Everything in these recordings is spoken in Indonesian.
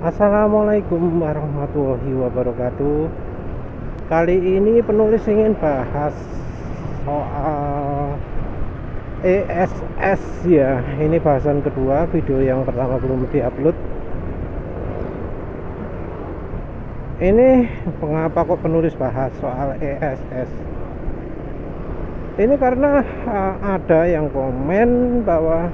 Assalamualaikum warahmatullahi wabarakatuh. Kali ini penulis ingin bahas soal ESS ya. Ini bahasan kedua, video yang pertama belum diupload. Ini mengapa kok penulis bahas soal ESS? Ini karena ada yang komen bahwa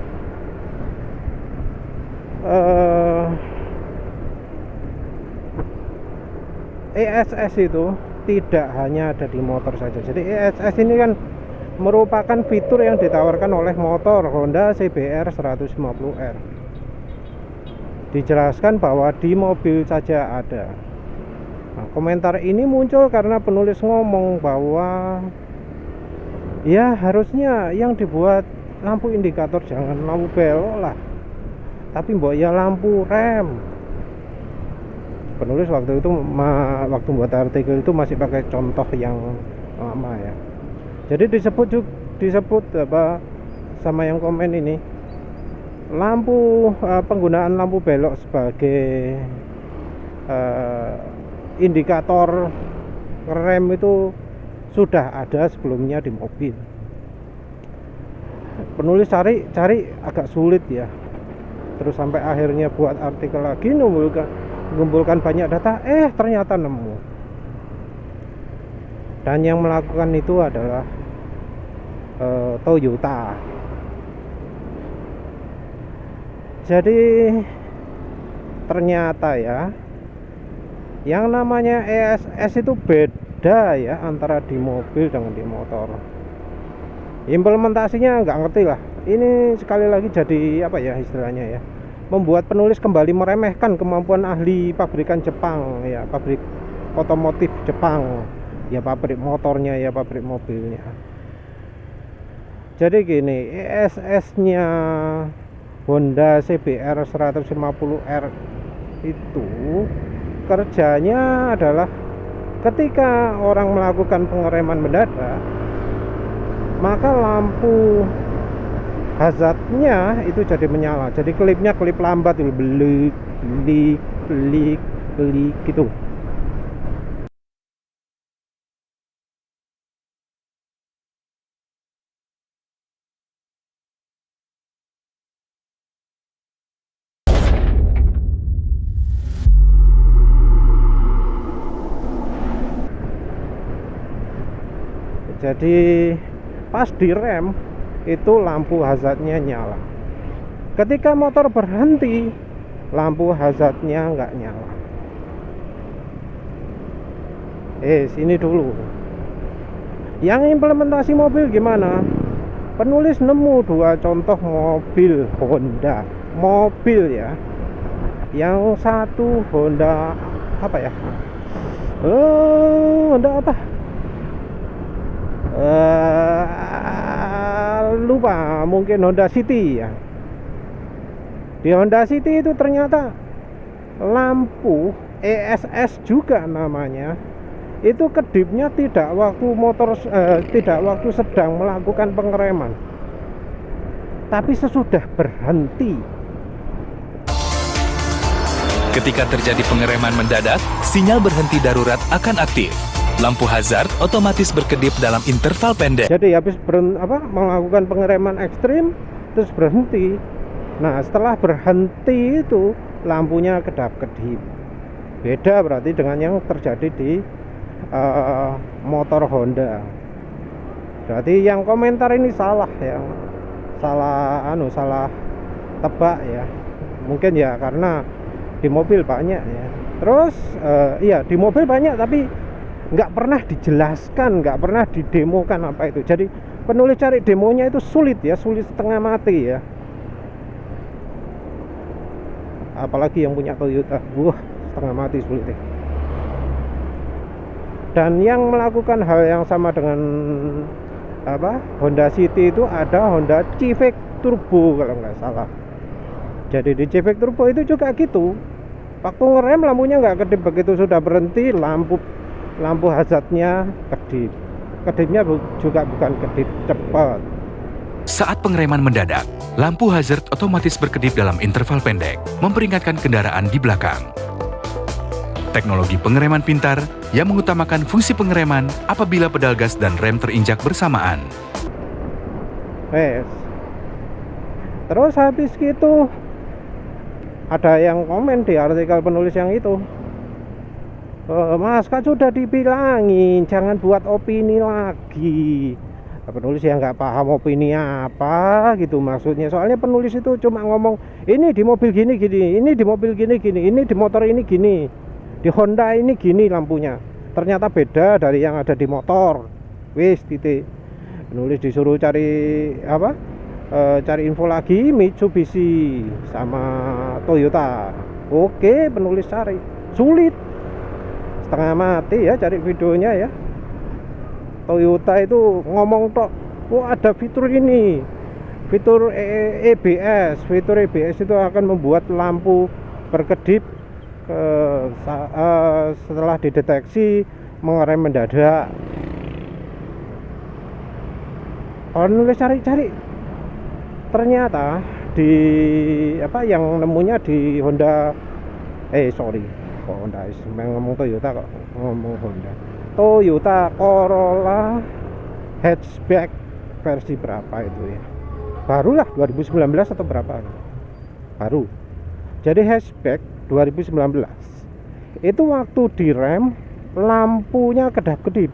ESS itu tidak hanya ada di motor saja. Jadi ESS ini kan merupakan fitur yang ditawarkan oleh motor Honda CBR 150R. Dijelaskan bahwa di mobil saja ada. Nah, komentar ini muncul karena penulis ngomong bahwa ya harusnya yang dibuat lampu indikator jangan lampu belok lah, tapi mbok ya lampu rem. Penulis waktu itu waktu buat artikel itu masih pakai contoh yang lama ya. Jadi disebut apa sama yang komen ini, lampu penggunaan lampu belok sebagai indikator rem itu sudah ada sebelumnya di mobil. Penulis cari agak sulit ya. Terus sampai akhirnya buat artikel lagi, mengumpulkan banyak data, ternyata nemu. Dan yang melakukan itu adalah Toyota. Jadi ternyata ya, yang namanya ESS itu beda ya antara di mobil dengan di motor. Implementasinya nggak ngerti lah. Ini sekali lagi jadi apa ya istilahnya ya, membuat penulis kembali meremehkan kemampuan ahli pabrikan Jepang ya, pabrik otomotif Jepang ya, pabrik motornya ya, pabrik mobilnya. Jadi gini, ESS-nya Honda CBR 150R itu kerjanya adalah ketika orang melakukan pengereman mendadak, maka lampu hazardnya itu jadi menyala. Jadi klipnya klip lambat itu belik gitu. Jadi pas direm itu lampu hazardnya nyala. Ketika motor berhenti, lampu hazardnya nggak nyala. Sini dulu. Yang implementasi mobil gimana? Penulis nemu dua contoh mobil Honda. Mobil ya. Yang satu Honda apa ya? Honda apa? Lupa, mungkin Honda City ya. Di Honda City itu ternyata lampu ESS juga namanya, itu kedipnya tidak waktu sedang melakukan pengereman, tapi sesudah berhenti. Ketika terjadi pengereman mendadak, sinyal berhenti darurat akan aktif. Lampu hazard otomatis berkedip dalam interval pendek. Jadi habis melakukan pengereman ekstrim terus berhenti. Nah, setelah berhenti itu lampunya kedap-kedip. Beda berarti dengan yang terjadi di motor Honda. Berarti yang komentar ini salah ya. Salah tebak ya. Mungkin ya karena di mobil banyak ya. Terus iya di mobil banyak tapi nggak pernah dijelaskan, nggak pernah didemokan apa itu. Jadi penulis cari demonya itu sulit ya, sulit setengah mati ya. Apalagi yang punya Toyota, setengah mati sulit ya. Dan yang melakukan hal yang sama dengan Honda City itu ada Honda Civic Turbo kalau nggak salah. Jadi di Civic Turbo itu juga gitu. Waktu ngerem lampunya nggak kedip, begitu sudah berhenti lampu hazardnya kedip. Kedipnya juga bukan kedip cepat. Saat pengereman mendadak, lampu hazard otomatis berkedip dalam interval pendek, memperingatkan kendaraan di belakang. teknologi pengereman pintar yang mengutamakan fungsi pengereman apabila pedal gas dan rem terinjak bersamaan. Terus habis gitu ada yang komen di artikel penulis yang itu, Mas kan sudah dibilangin jangan buat opini lagi. Penulis yang nggak paham opini apa gitu maksudnya. Soalnya penulis itu cuma ngomong ini di mobil gini gini, ini di mobil gini gini, ini di motor ini gini, di Honda ini gini lampunya. Ternyata beda dari yang ada di motor. Wis titik. Penulis disuruh cari apa? Cari info lagi Mitsubishi sama Toyota. Oke, penulis cari. Sulit. Setengah mati ya cari videonya ya. Toyota itu ngomong tok, ada fitur ini, fitur EBS. Fitur EBS itu akan membuat lampu berkedip setelah dideteksi mengerem mendadak. Kalau nulis cari-cari, ternyata di apa yang nemunya di Honda, Honda, ngomong Toyota kok ngomong Honda. Toyota Corolla hatchback versi berapa itu ya, barulah 2019 atau berapa baru. Jadi hatchback 2019 itu waktu direm lampunya kedap-kedip.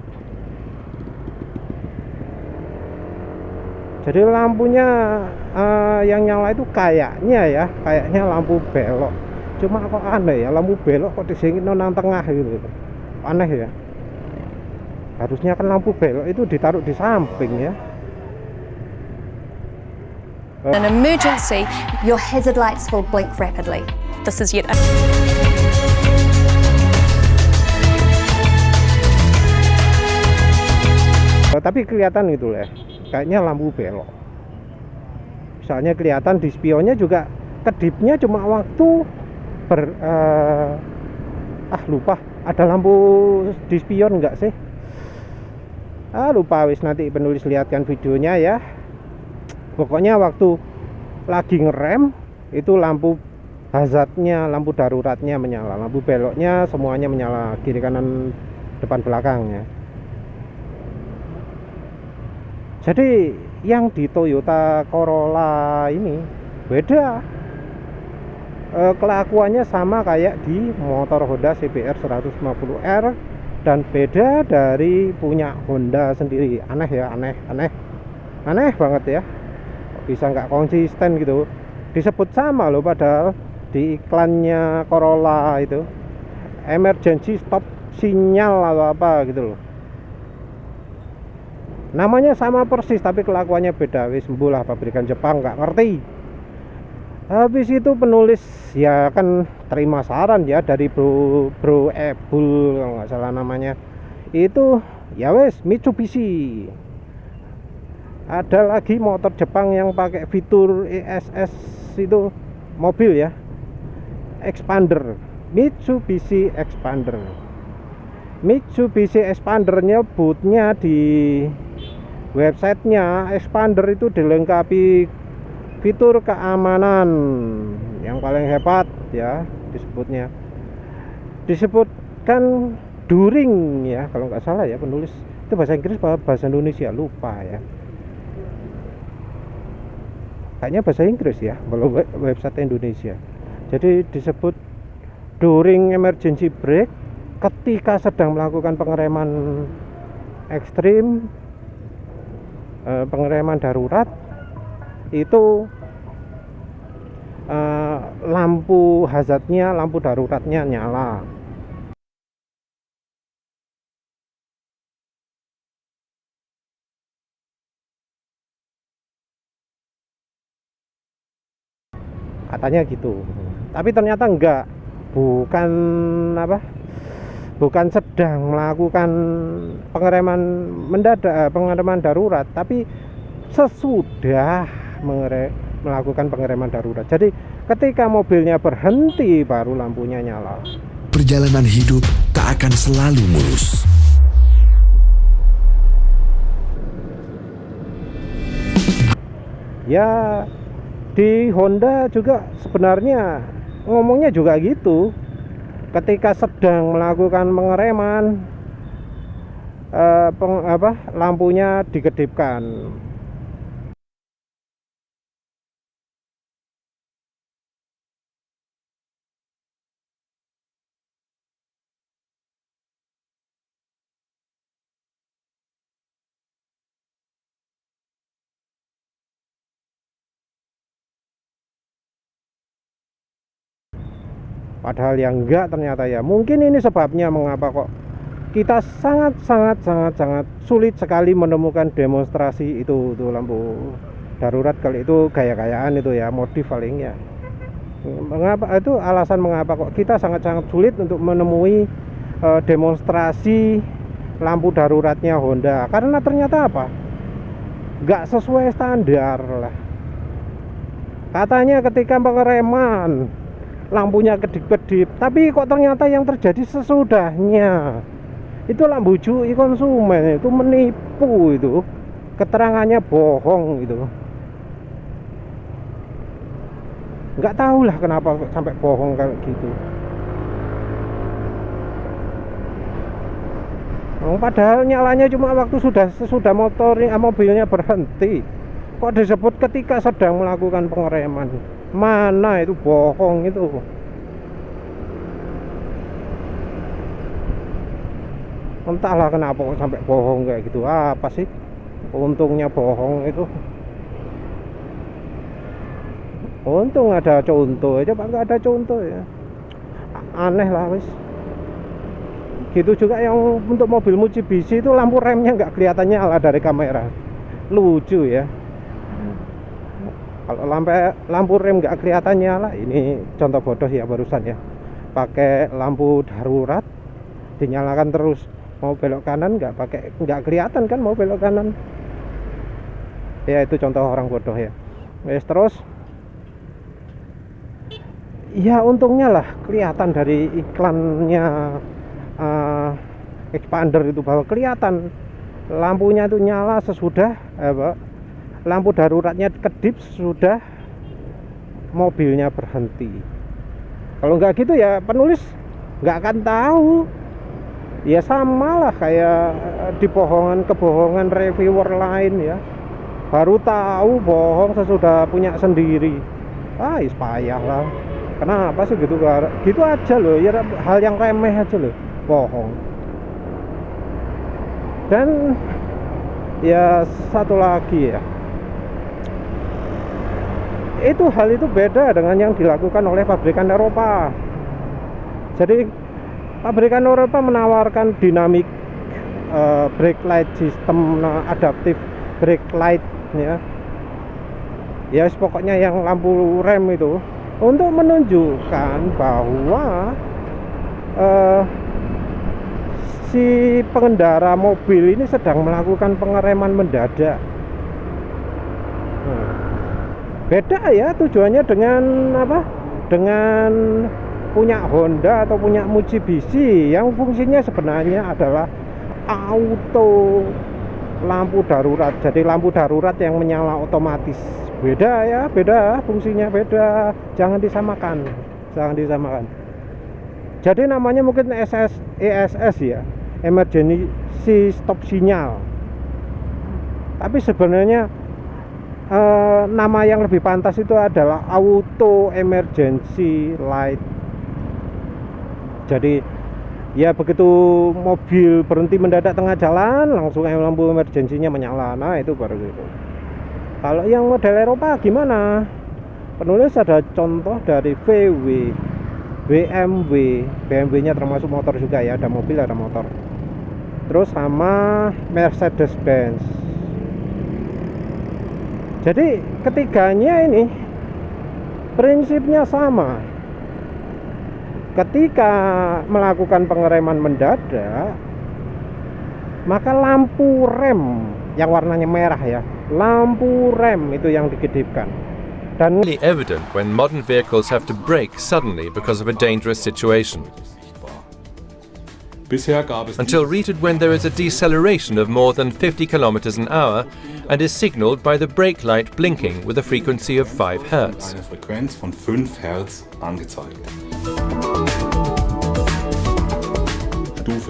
Jadi lampunya yang nyala itu kayaknya lampu belok. Cuma kok aneh ya, lampu belok kok disingin nang tengah gitu. Aneh ya. Harusnya kan lampu belok itu ditaruh di samping ya. In an emergency, your hazard lights will blink rapidly. This is yet tapi kelihatan gitu ya, kayaknya lampu belok. Misalnya kelihatan di spionnya juga kedipnya cuma waktu lupa ada lampu di spion enggak sih? Lupa wis, nanti penulis lihatkan videonya ya. Pokoknya waktu lagi ngerem itu lampu hazardnya, lampu daruratnya menyala, lampu beloknya semuanya menyala, kiri kanan depan belakangnya. Jadi yang di Toyota Corolla ini beda, kelakuannya sama kayak di motor Honda CBR 150R dan beda dari punya Honda sendiri. Aneh ya, aneh banget ya, bisa nggak konsisten gitu. Disebut sama loh, padahal di iklannya Corolla itu emergency stop sinyal atau apa gitu loh, namanya sama persis tapi kelakuannya beda. Wis sembuhlah pabrikan Jepang, nggak ngerti. Habis itu penulis ya kan terima saran ya dari bro Ebul kalau nggak salah namanya itu, ya wes Mitsubishi. Ada lagi motor Jepang yang pakai fitur ESS itu, mobil ya, expander, Mitsubishi Expander. Mitsubishi Expandernya bootnya di websitenya Expander itu dilengkapi fitur keamanan yang paling hebat ya, disebutkan during ya kalau nggak salah ya, penulis itu bahasa Inggris bahasa Indonesia lupa ya, kayaknya bahasa Inggris ya kalau website Indonesia. Jadi disebut during emergency brake, ketika sedang melakukan pengereman ekstrim, pengereman darurat itu lampu hazardnya, lampu daruratnya nyala. Katanya gitu. Tapi ternyata enggak, bukan sedang melakukan pengereman mendadak, pengereman darurat, tapi sesudah melakukan pengereman darurat. Jadi ketika mobilnya berhenti baru lampunya nyala. Perjalanan hidup tak akan selalu mulus. Ya di Honda juga sebenarnya ngomongnya juga gitu. ketika sedang melakukan pengereman lampunya dikedipkan. Padahal yang enggak ternyata ya. Mungkin ini sebabnya mengapa kok kita sangat sulit sekali menemukan demonstrasi itu lampu darurat. Kalau itu gaya-gayaan itu ya, modif paling ya. Mengapa itu alasan mengapa kok kita sangat sulit untuk menemui demonstrasi lampu daruratnya Honda, karena ternyata apa? Enggak sesuai standar lah. Katanya ketika pengereman lampunya kedip-kedip, tapi kok ternyata yang terjadi sesudahnya. Itu lampu cui konsumen, itu menipu, itu keterangannya bohong itu. Nggak tahu lah kenapa sampai bohong kayak gitu. Padahal nyalanya cuma waktu sudah mobilnya berhenti. Kok disebut ketika sedang melakukan pengereman? Mana itu bohong itu. Entahlah kenapa kok sampai bohong kayak gitu. Apa sih untungnya bohong itu? Untung ada contoh aja, Pak, nggak ada contoh ya. Aneh lah wis. Gitu juga yang untuk mobil Mitsubishi itu lampu remnya nggak kelihatannya ala dari kamera. Lucu ya. Kalau lampu rem nggak kelihatan nyala, ini contoh bodoh ya barusan ya. Pakai lampu darurat dinyalakan terus, mau belok kanan nggak kelihatan kan mau belok kanan. Ya itu contoh orang bodoh ya. Terus ya untungnya lah kelihatan dari iklannya expander itu bahwa kelihatan lampunya itu nyala sesudah lampu daruratnya kedip sudah mobilnya berhenti. Kalau nggak gitu ya penulis nggak akan tahu. Ya sama lah kayak di kebohongan reviewer lain ya. Baru tahu bohong sesudah punya sendiri. Payah lah. Kenapa sih gitu? Gitu aja loh. Ya hal yang remeh aja loh. Bohong. Dan ya satu lagi ya. Hal itu beda dengan yang dilakukan oleh pabrikan Eropa. Jadi pabrikan Eropa menawarkan dynamic brake light system, adaptive brake light ya. Ya pokoknya yang lampu rem itu untuk menunjukkan bahwa si pengendara mobil ini sedang melakukan pengereman mendadak. Beda ya tujuannya dengan apa? Dengan punya Honda atau punya Mitsubishi yang fungsinya sebenarnya adalah auto lampu darurat. Jadi lampu darurat yang menyala otomatis. Beda ya, beda fungsinya, beda. Jangan disamakan. Jadi namanya mungkin ESS ya, emergency stop sinyal. Tapi sebenarnya nama yang lebih pantas itu adalah auto emergency light. Jadi ya begitu mobil berhenti mendadak tengah jalan, langsung lampu emergensinya menyala. Nah itu baru gitu. Kalau yang model Eropa gimana? Penulis ada contoh dari VW, BMW-nya termasuk motor juga ya, ada mobil ada motor. Terus sama Mercedes-Benz. Jadi ketiganya ini prinsipnya sama. Ketika melakukan pengereman mendadak, maka lampu rem yang warnanya merah ya, lampu rem itu yang dikedipkan. Dan evident when modern vehicles have to brake suddenly because of a dangerous situation. Until reached when there is a deceleration of more than 50 kilometers an hour and is signaled by the brake light blinking with a frequency of 5 Hz. Eine Frequenz von 5 Hertz angezeigt.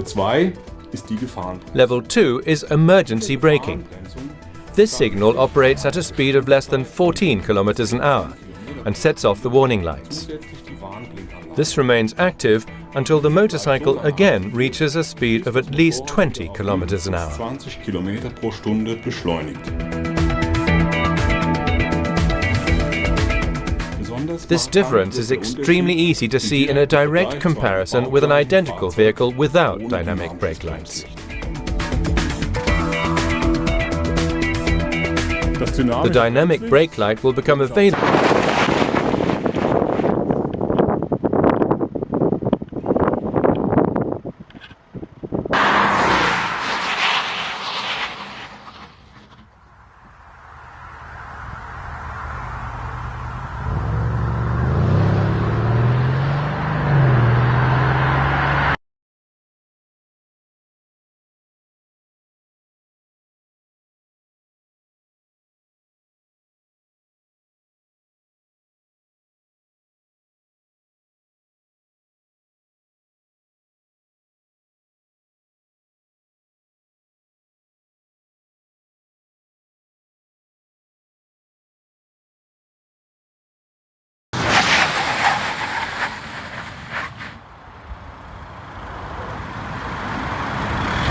Stufe 2 ist die Gefahrenbremsung. Level 2 is emergency braking. This signal operates at a speed of less than 14 kilometers an hour and sets off the warning lights. This remains active until the motorcycle again reaches a speed of at least 20 kilometers an hour. 20 Kilometer pro Stunde beschleunigt. This difference is extremely easy to see in a direct comparison with an identical vehicle without dynamic brake lights. The dynamic brake light will become available.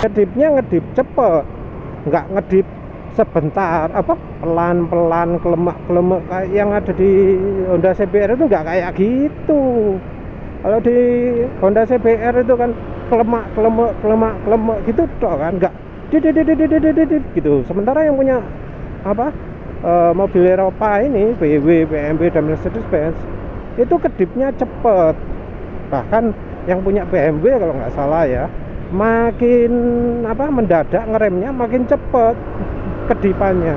Ngedipnya ngedip cepet, nggak ngedip sebentar, pelan-pelan, kelemak-kelemak kayak yang ada di Honda CBR itu nggak kayak gitu. Kalau di Honda CBR itu kan kelemak gitu toh kan, nggak gitu. Sementara yang punya mobil Eropa ini, BMW dan Mercedes-Benz itu kedipnya cepet. Bahkan yang punya BMW kalau nggak salah ya, makin mendadak ngeremnya makin cepet kedipannya.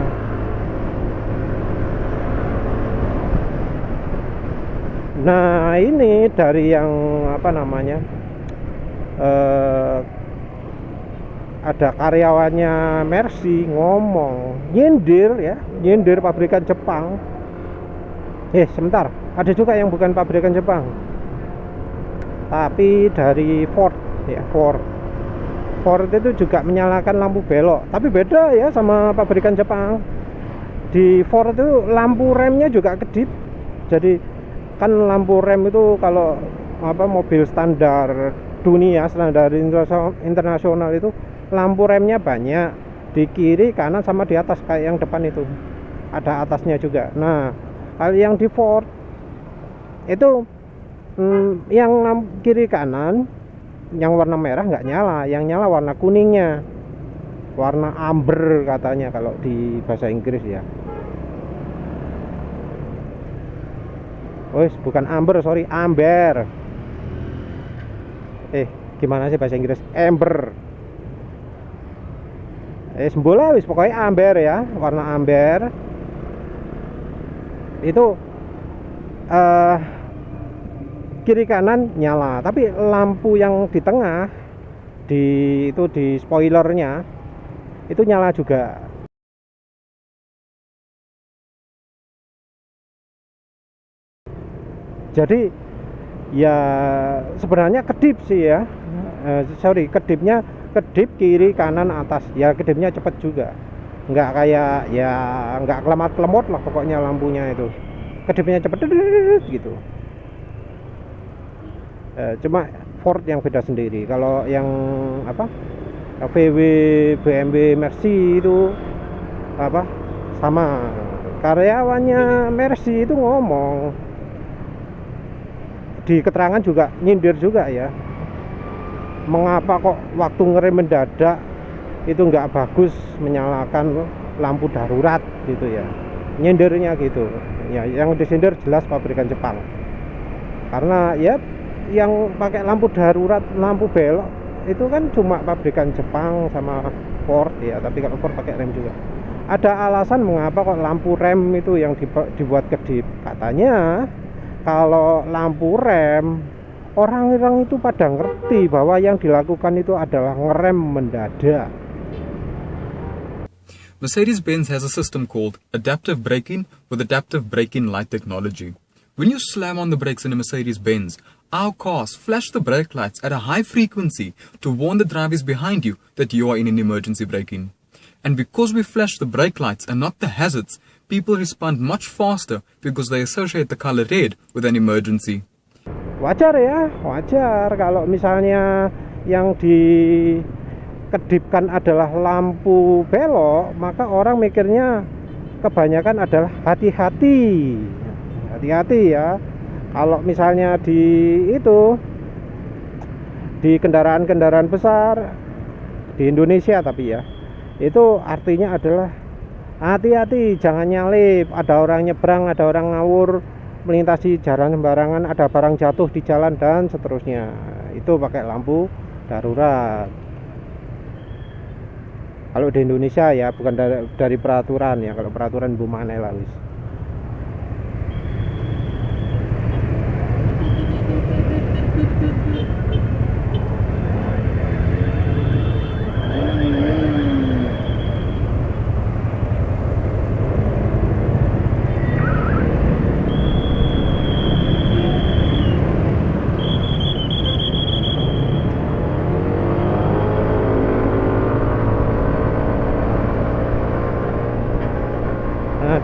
Nah ini dari yang ada karyawannya Mercy ngomong nyindir pabrikan Jepang. Sebentar, ada juga yang bukan pabrikan Jepang tapi dari Ford itu juga menyalakan lampu belok, tapi beda ya sama pabrikan Jepang. Di Ford itu lampu remnya juga kedip. Jadi kan lampu rem itu kalau mobil standar dunia, standar internasional itu lampu remnya banyak di kiri, kanan, sama di atas kayak yang depan itu. Ada atasnya juga. Nah, kalau yang di Ford itu yang kiri kanan yang warna merah nggak nyala, yang nyala warna kuningnya, warna amber katanya kalau di bahasa Inggris ya. Bukan amber, sorry, amber. Gimana sih bahasa Inggris? Amber. Sembola wis pokoknya amber ya, warna amber. Itu kiri kanan nyala, tapi lampu yang di tengah di spoilernya itu nyala juga. Jadi ya sebenarnya kedip sih ya, kedipnya kedip kiri kanan atas ya, kedipnya cepet juga, nggak kayak ya nggak kelemat-kelemot lah pokoknya lampunya itu, kedipnya cepet gitu. Cuma Ford yang beda sendiri. Kalau yang VW, BMW, Mercy itu sama. Karyawannya Mercy itu ngomong di keterangan juga, nyindir juga ya, mengapa kok waktu ngerem mendadak itu nggak bagus menyalakan lampu darurat gitu ya, nyindirnya gitu ya. Yang disindir jelas pabrikan Jepang, karena ya yang pakai lampu darurat, lampu belok itu kan cuma pabrikan Jepang sama Ford ya, tapi kalau Ford pakai rem juga. Ada alasan mengapa kok lampu rem itu yang dibuat kedip. Katanya kalau lampu rem, orang-orang itu pada ngerti bahwa yang dilakukan itu adalah ngerem mendadak. Mercedes-Benz has a system called adaptive braking with adaptive braking light technology, When you slam on the brakes in a Mercedes-Benz, our cars flash the brake lights at a high frequency to warn the drivers behind you that you are in an emergency braking. And because we flash the brake lights and not the hazards, people respond much faster because they associate the color red with an emergency. Wajar ya, wajar kalau misalnya yang dikedipkan adalah lampu belok, maka orang mikirnya kebanyakan adalah hati-hati. Hati-hati ya. Kalau misalnya di kendaraan-kendaraan besar di Indonesia tapi ya, itu artinya adalah hati-hati, jangan nyalip, ada orang nyebrang, ada orang ngawur melintasi jalan sembarangan, ada barang jatuh di jalan dan seterusnya. Itu pakai lampu darurat. Kalau di Indonesia ya, bukan dari peraturan ya. Kalau peraturan bumane lah wis.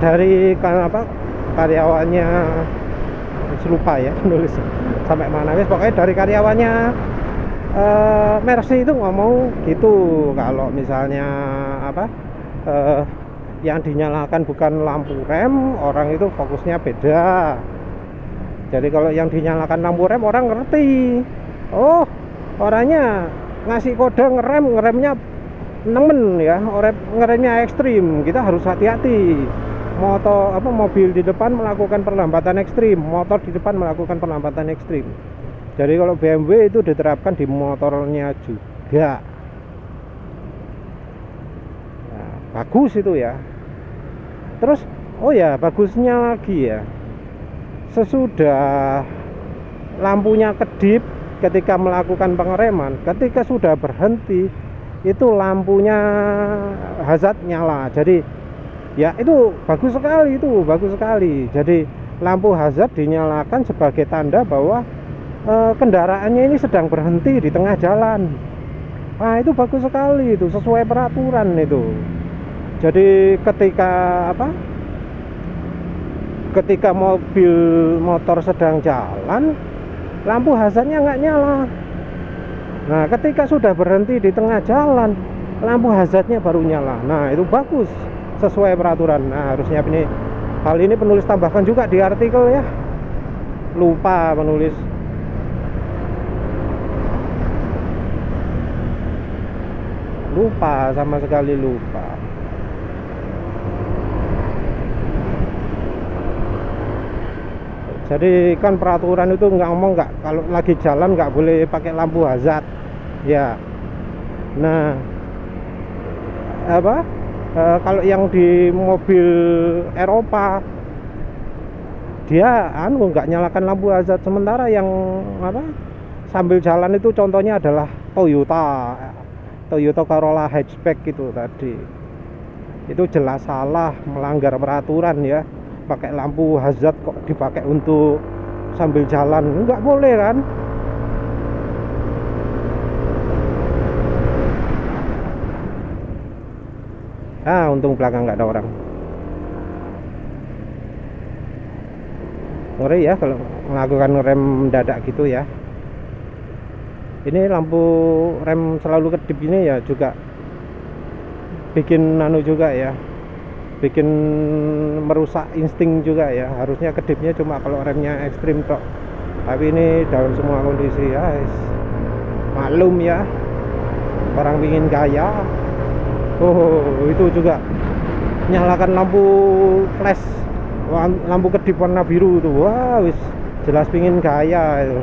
Dari karyawannya lupa ya nulis sampai mana wis, pokoknya dari karyawannya Mercy itu ngomong gitu, kalau misalnya yang dinyalakan bukan lampu rem, orang itu fokusnya beda. Jadi kalau yang dinyalakan lampu rem orang ngerti, oh orangnya ngasih kode ngeremnya nemen ya, ngeremnya ekstrim, kita harus hati-hati. Mobil di depan melakukan perlambatan ekstrim, motor di depan melakukan perlambatan ekstrim. Jadi kalau BMW itu diterapkan di motornya juga. Nah, bagus itu ya. Terus oh ya, bagusnya lagi ya, sesudah lampunya kedip ketika melakukan pengereman, ketika sudah berhenti itu lampunya hazard nyala. Jadi ya itu bagus sekali. Jadi lampu hazard dinyalakan sebagai tanda bahwa kendaraannya ini sedang berhenti di tengah jalan. Nah itu bagus sekali, itu sesuai peraturan itu. Jadi ketika motor sedang jalan, lampu hazardnya nggak nyala. Nah ketika sudah berhenti di tengah jalan, lampu hazardnya baru nyala. Nah itu bagus, sesuai peraturan. Nah harusnya hal ini penulis tambahkan juga di artikel ya, lupa penulis. Sama sekali lupa. Jadi kan peraturan itu nggak kalau lagi jalan nggak boleh pakai lampu hazard ya. Nah kalau yang di mobil Eropa dia nggak nyalakan lampu hazard, sementara yang sambil jalan itu contohnya adalah Toyota Corolla hatchback itu tadi. Itu jelas salah, melanggar peraturan ya. Pakai lampu hazard kok dipakai untuk sambil jalan, nggak boleh kan? Untung belakang nggak ada orang. Ngeri ya kalau melakukan rem mendadak gitu ya. Ini lampu rem selalu kedip ini ya juga bikin juga ya, bikin merusak insting juga ya. Harusnya kedipnya cuma kalau remnya ekstrim tok, tapi ini dalam semua kondisi ya. Maklum ya, orang pingin gaya. Itu juga nyalakan lampu flash, lampu kedip warna biru itu. Wah wis jelas pingin gaya itu.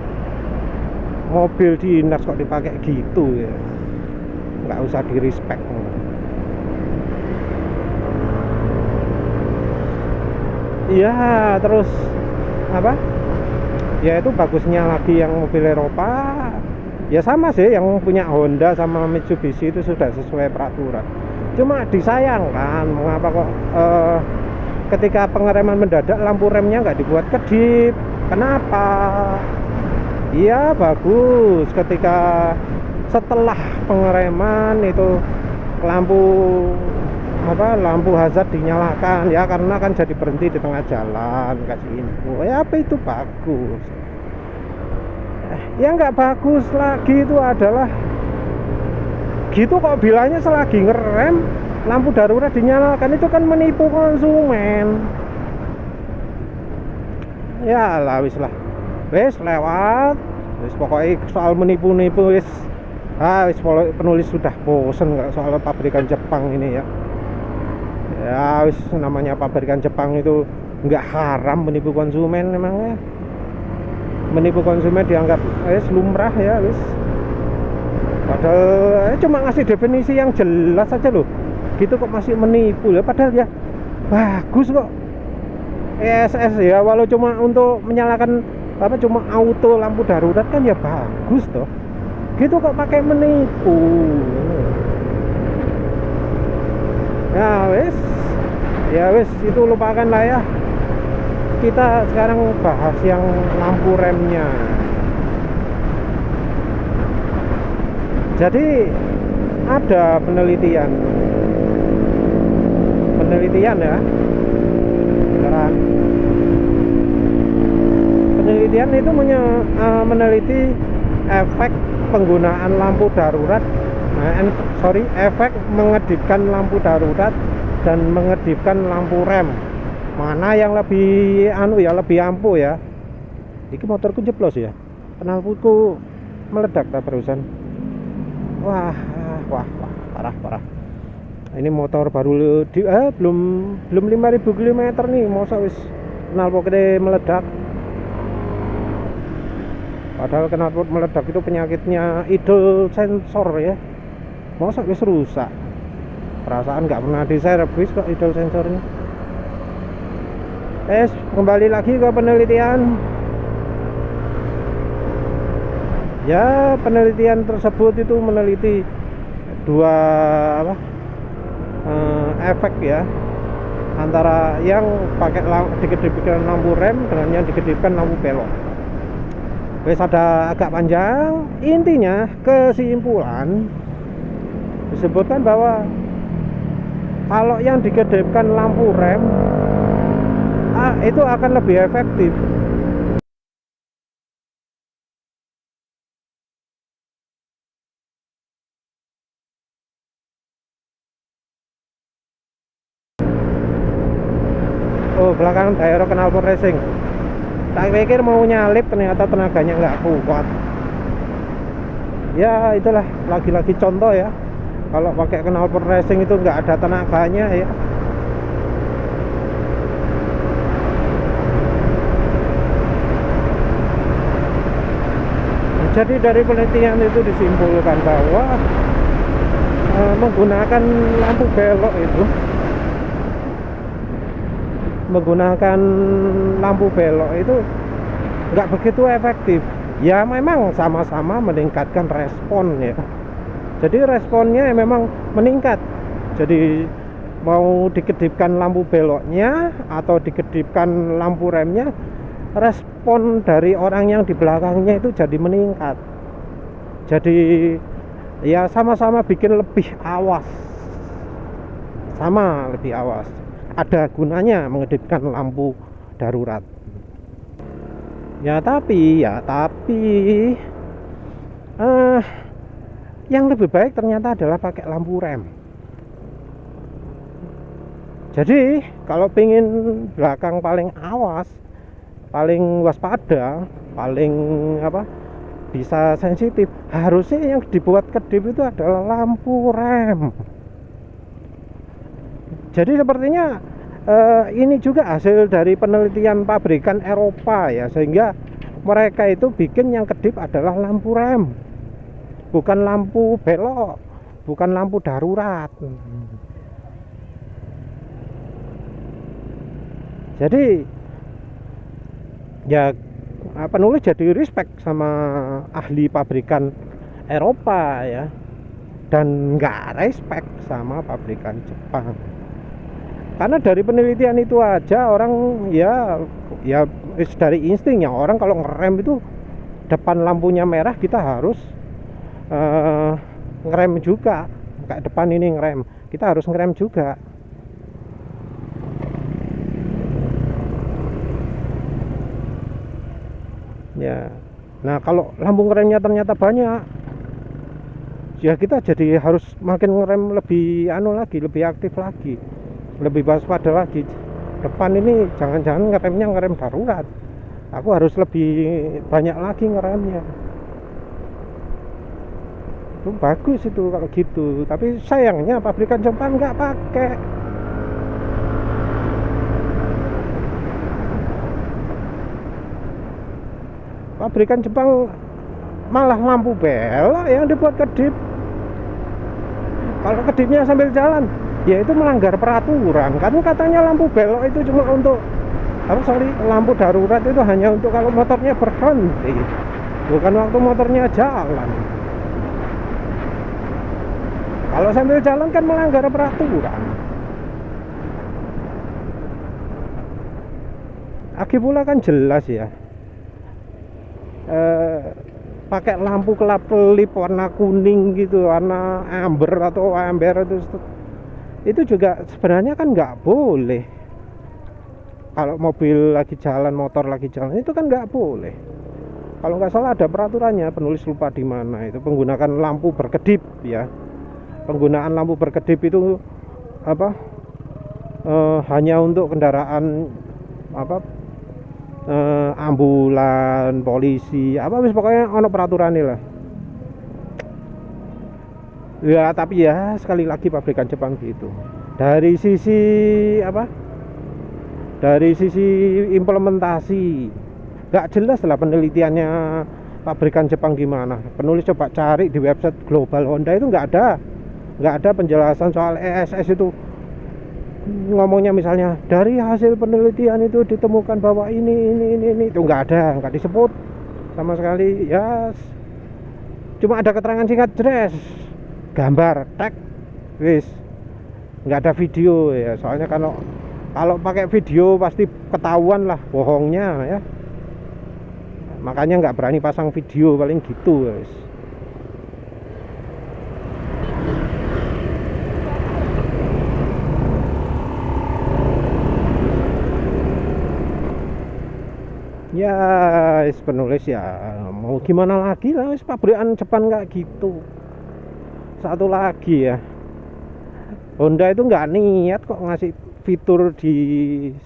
Mobil dinas kok dipakai gitu ya, nggak usah di respect. Iya, terus ya itu bagusnya lagi yang mobil Eropa ya, sama sih yang punya Honda sama Mitsubishi itu sudah sesuai peraturan. Cuma disayangkan mengapa kok ketika pengereman mendadak lampu remnya nggak dibuat kedip. Kenapa? Iya bagus ketika setelah pengereman itu lampu hazard dinyalakan ya, karena kan jadi berhenti di tengah jalan, kasih info ya, apa itu bagus. Yang nggak bagus lagi itu adalah gitu kok bilangnya selagi ngerem lampu darurat dinyalakan, itu kan menipu konsumen. Ya lah wis lewat wis, pokoknya soal menipu-nipu wis penulis sudah bosen nggak soal pabrikan Jepang ini ya. Ya wis, namanya pabrikan Jepang itu nggak haram menipu konsumen, memangnya menipu konsumen dianggap lumrah ya wis. Padahal cuma ngasih definisi yang jelas saja loh, gitu kok masih menipu ya. Padahal ya bagus kok ESS ya, walau cuma untuk menyalakan cuma auto lampu darurat kan ya bagus toh, gitu kok pakai menipu. Ya wis itu lupakan lah ya. Kita sekarang bahas yang lampu remnya. Jadi ada penelitian ya, beneran. Penelitian itu meneliti efek penggunaan lampu darurat, efek mengedipkan lampu darurat dan mengedipkan lampu rem. Mana yang lebih lebih ampuh ya. Iki motorku jeblos ya, knalpotku meledak tak barusan. Wah, parah. Ini motor baru belum 5.000 km nih, masa wis knalpotnya meledak. Padahal knalpot meledak itu penyakitnya idle sensor ya. Masa wis rusak. Perasaan nggak pernah diservis kok idle sensornya. Kembali lagi ke penelitian. Ya, penelitian tersebut itu meneliti dua efek ya, antara yang pakai dikedipkan lampu rem dengan yang dikedipkan lampu belok. Wes ada agak panjang. Intinya kesimpulan disebutkan bahwa kalau yang dikedipkan lampu rem itu akan lebih efektif. Oh, belakang daerah knalpot racing. Tak pikir mau nyalip, ternyata tenaganya nggak kuat. Ya itulah lagi-lagi contoh ya, kalau pakai knalpot racing itu nggak ada tenaganya ya. Jadi dari penelitian itu disimpulkan bahwa menggunakan lampu belok itu nggak begitu efektif. Ya memang sama-sama meningkatkan respon ya. Jadi responnya memang meningkat. Jadi mau dikedipkan lampu beloknya atau dikedipkan lampu remnya, respon dari orang yang di belakangnya itu jadi meningkat. Jadi ya sama-sama bikin lebih awas. Lebih awas. Ada gunanya mengedipkan lampu darurat. Ya tapi yang lebih baik ternyata adalah pakai lampu rem. Jadi kalau pengen belakang paling awas, paling waspada, paling bisa sensitif, harusnya yang dibuat kedip itu adalah lampu rem. Jadi sepertinya ini juga hasil dari penelitian pabrikan Eropa ya, sehingga mereka itu bikin yang kedip adalah lampu rem, bukan lampu belok, bukan lampu darurat. Jadi ya penulis jadi respect sama ahli pabrikan Eropa ya, dan nggak respect sama pabrikan Jepang. Karena dari penelitian itu aja orang ya dari instingnya orang kalau ngerem itu depan lampunya merah kita harus ngerem juga. Kayak depan ini ngerem, kita harus ngerem juga. Ya. Nah, kalau lampu ngeremnya ternyata banyak, ya kita jadi harus makin ngerem lebih lebih aktif lagi, lebih waspada lagi. Depan ini jangan-jangan ngeremnya ngerem darurat. Aku harus lebih banyak lagi ngeremnya. Itu bagus itu kalau gitu. Tapi sayangnya pabrikan Jepang nggak pakai. Pabrikan Jepang malah lampu belok yang dibuat kedip. Kalau kedipnya sambil jalan, ya itu melanggar peraturan. Kan katanya lampu belok itu cuma untuk lampu darurat itu hanya untuk kalau motornya berhenti, bukan waktu motornya jalan. Kalau sambil jalan kan melanggar peraturan. Lagi pula kan jelas ya, pakai lampu kelap-kelip warna kuning gitu, warna amber atau ember itu juga sebenarnya kan nggak boleh. Kalau mobil lagi jalan, motor lagi jalan itu kan nggak boleh. Kalau nggak salah ada peraturannya, penulis lupa di mana itu, menggunakan lampu berkedip ya. Penggunaan lampu berkedip itu hanya untuk kendaraan ambulan, polisi, pokoknya ono peraturan ini lah. Ya tapi ya sekali lagi pabrikan Jepang gitu. Dari sisi implementasi nggak jelas lah penelitiannya pabrikan Jepang gimana. Penulis coba cari di website Global Honda itu nggak ada penjelasan soal ESS itu. Ngomongnya misalnya dari hasil penelitian itu ditemukan bahwa ini itu nggak disebut sama sekali ya. Cuma ada keterangan singkat, jelas gambar tag wis, nggak ada video ya. Soalnya kalau pakai video pasti ketahuan lah bohongnya ya, makanya nggak berani pasang video, paling gitu guys. Ya penulis ya mau gimana lagi lah, pabrikan Jepang nggak gitu. Satu lagi ya, Honda itu nggak niat kok ngasih fitur di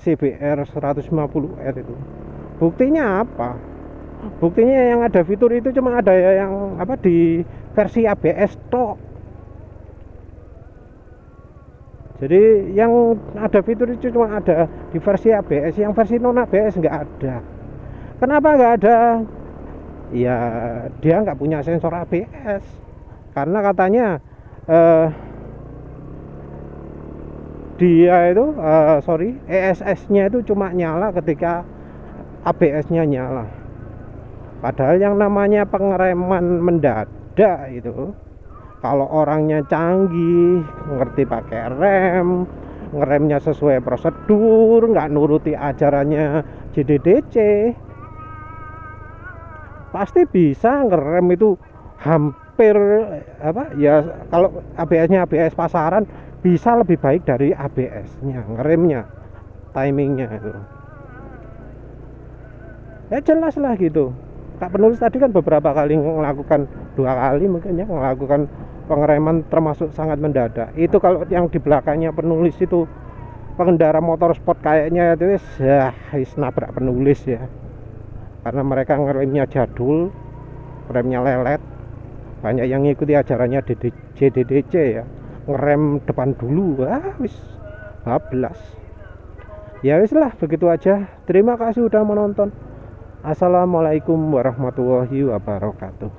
CBR 150R itu. Buktinya apa? Buktinya yang ada fitur itu cuma ada yang di versi ABS tok. Jadi yang ada fitur itu cuma ada di versi ABS, yang versi non ABS nggak ada. Kenapa nggak ada? Ya dia nggak punya sensor ABS, karena katanya dia itu ESS-nya itu cuma nyala ketika ABS-nya nyala. Padahal yang namanya pengereman mendadak itu, kalau orangnya canggih, ngerti pakai rem, ngeremnya sesuai prosedur, nggak nuruti ajarannya JDDC, pasti bisa ngerem itu hampir kalau ABS-nya ABS pasaran bisa lebih baik dari ABS-nya, ngeremnya, timingnya itu. Ya jelas lah gitu. Kak penulis tadi kan beberapa kali melakukan, 2 kali mungkin ya, melakukan pengereman termasuk sangat mendadak. Itu kalau yang di belakangnya penulis itu pengendara motor sport kayaknya itu wis nabrak penulis ya. Karena mereka ngeremnya jadul, remnya lelet. Banyak yang ngikuti ajarannya JDDC ya, ngerem depan dulu, wis bablas. Ya wis lah, begitu aja. Terima kasih udah menonton. Assalamualaikum warahmatullahi wabarakatuh.